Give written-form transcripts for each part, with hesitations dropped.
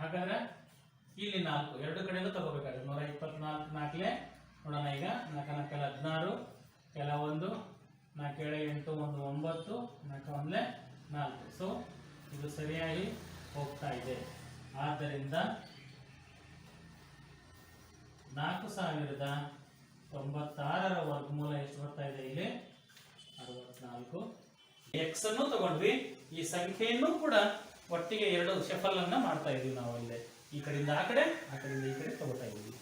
ಹಾಗಾದ್ರೆ ಇಲ್ಲಿ 4 ಎರಡು ಕಡೆಗೂ ತಗೋಬೇಕಾಗುತ್ತೆ. 124 ನಾಲ್ಕಲೆ ನೋಡೋಣ. ಈಗ 4 4 16 ಕೆಲ 1 4 7 8 1 9 4 1 4. ಸೊ ಇದು ಸರಿಯಾಗಿ ಹೋಗ್ತಾ ಇದೆ. ಆದ್ದರಿಂದ 4096ರ ವರ್ಗಮೂಲ ಎಷ್ಟು ಬರ್ತಾ ಇದೆ? ಇಲ್ಲಿ 64. ಎಕ್ಸ್ ಅನ್ನು ತಗೊಂಡ್ವಿ. ಈ ಸಂಖ್ಯೆಯನ್ನು ಕೂಡ ಒಟ್ಟಿಗೆ ಎರಡು ಶಫಲ್ ಅನ್ನ ಮಾಡ್ತಾ ಇದೀವಿ ನಾವು. ಇಲ್ಲಿ ಈ ಕಡೆಯಿಂದ ಆ ಕಡೆ, ಆ ಕಡೆಯಿಂದ ಈ ಕಡೆ ತಗೋತಾ ಇದೀವಿ.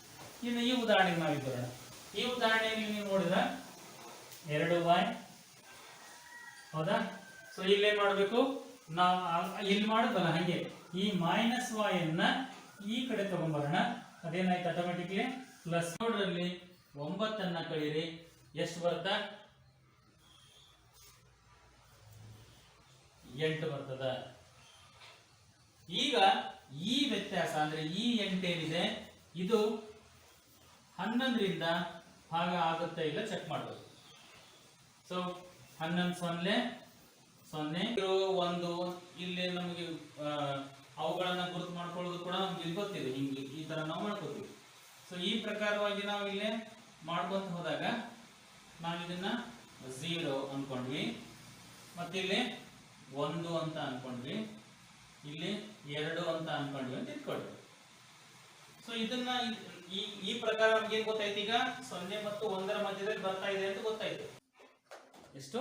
ಇನ್ನು ಈ ಉದಾಹರಣೆಗೆ ನಾವಿದ್ದು ಬರೋಣ. ಈ ಉದಾಹರಣೆಯಲ್ಲಿ ನೀವು ನೋಡಿದ್ರ 2y, ಹೌದಾ? ಸೊ ಇಲ್ಲೇನ್ ಮಾಡಬೇಕು? ನಾವು ಇಲ್ಲಿ ಮಾಡೋದಲ್ಲ, ಹಂಗೆ ಈ ಮೈನಸ್ y ಅನ್ನ ಈ ಕಡೆ ತಗೊಂಡ್ಬರೋಣ. ಅದೇನಾಯ್ತು? Automatically plus. ನೋಡ್ರಲ್ಲಿ 9 ಕಳೀರಿ, ಎಷ್ಟು ಬರುತ್ತಾ? 8 ಬರ್ತದ. ಈಗ ಈ ವ್ಯತ್ಯಾಸ ಅಂದ್ರೆ ಈ 8 ಏನಿದೆ ಇದು 11ರಿಂದ ಭಾಗ ಆಗುತ್ತೆ ಇಲ್ಲ ಚೆಕ್ ಮಾಡಬೇಕು. ಸೊ 11 0 0 1. ಇಲ್ಲಿ ನಮಗೆ ಅವುಗಳನ್ನ ಗುರುತು ಮಾಡ್ಕೊಳ್ಳೋದು ಕೂಡ ನಮ್ಗೆ ಇಲ್ಲಿ ಗೊತ್ತಿದೆ. ಹಿಂಗೆ ಈ ತರ ನಾವು ಮಾಡ್ಕೋತೀವಿ. ಸೊ ಈ ಪ್ರಕಾರವಾಗಿ ನಾವು ಇಲ್ಲಿ ಮಾಡ್ಕೊಂತ ಹೋದಾಗ ನಾವು ಇದನ್ನ 0 ಅನ್ಕೊಂಡ್ವಿ, ಮತ್ತಿಲ್ಲಿ 1 ಅಂತ ಅನ್ಕೊಂಡ್ವಿ, ಇಲ್ಲಿ 2 ಅಂತ ಅನ್ಕೊಂಡ್ವಿ ಅಂತ ಇಟ್ಕೊಳ್ವಿ. ಸೊ ಇದನ್ನ ಈ ಪ್ರಕಾರ ನಮ್ಗೆ ಏನ್ ಗೊತ್ತಾಯ್ತು? ಈಗ 0 ಮತ್ತು 1ರ ಮಧ್ಯದಲ್ಲಿ ಬರ್ತಾ ಇದೆ ಅಂತ ಗೊತ್ತಾಯ್ತು. ಎಷ್ಟು?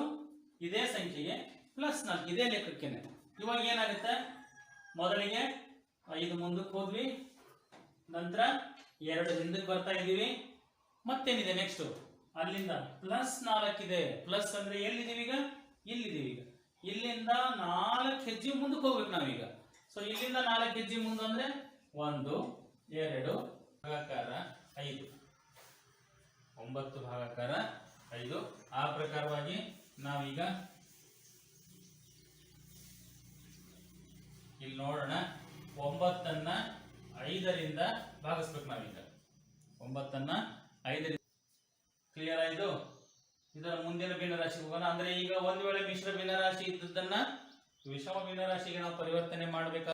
ಇದೇ ಸಂಖ್ಯೆಗೆ +4 ಇದೇ ಲೆಕ್ಕಕ್ಕೇನೆ. ಇವಾಗ ಏನಾಗುತ್ತೆ? ಮೊದಲಿಗೆ 5 ಮುಂದಕ್ಕೆ ಹೋದ್ವಿ, ನಂತರ 2 ಹಿಂದಕ್ಕೆ ಬರ್ತಾ ಇದೀವಿ. ಮತ್ತೇನಿದೆ ನೆಕ್ಸ್ಟ್? ಅಲ್ಲಿಂದ +4 ಇದೆ. ಪ್ಲಸ್ ಅಂದ್ರೆ ಎಲ್ಲಿದ್ದೀವಿ ಈಗ? ಇಲ್ಲಿದ್ದೀವಿ. ಈಗ ಇಲ್ಲಿಂದ 4 ಹೆಜ್ಜೆ ಮುಂದಕ್ಕೆ ಹೋಗ್ಬೇಕು ನಾವೀಗ. ಸೊ ಇಲ್ಲಿಂದ 4 ಹೆಜ್ಜೆ ಮುಂದೆ ಅಂದ್ರೆ 1 2 ಭಾಗಾಕಾರ 5, 9 ಭಾಗಾಕಾರ 5. ಆ ಪ್ರಕಾರವಾಗಿ ನಾವೀಗ ಇಲ್ಲಿ ನೋಡೋಣ. 9ನ್ನ 5ರಿಂದ ಭಾಗಿಸ್ಬೇಕು ನಾವೀಗ. 9ನ್ನ 5ರಿಂದ. ಕ್ಲಿಯರ್ ಆಯ್ತು? ಇದರ ಮುಂದಿನ ಭಿನ್ನರಾಶಿ ಹೋಗೋಣ. ಅಂದ್ರೆ ಈಗ ಒಂದು ವೇಳೆ ಮಿಶ್ರ ಭಿನ್ನರಾಶಿ ಇದ್ದದನ್ನ ವಿಷಮ ಭಿನ್ನರಾಶಿಗೆ ನಾವು ಪರಿವರ್ತನೆ ಮಾಡಬೇಕು.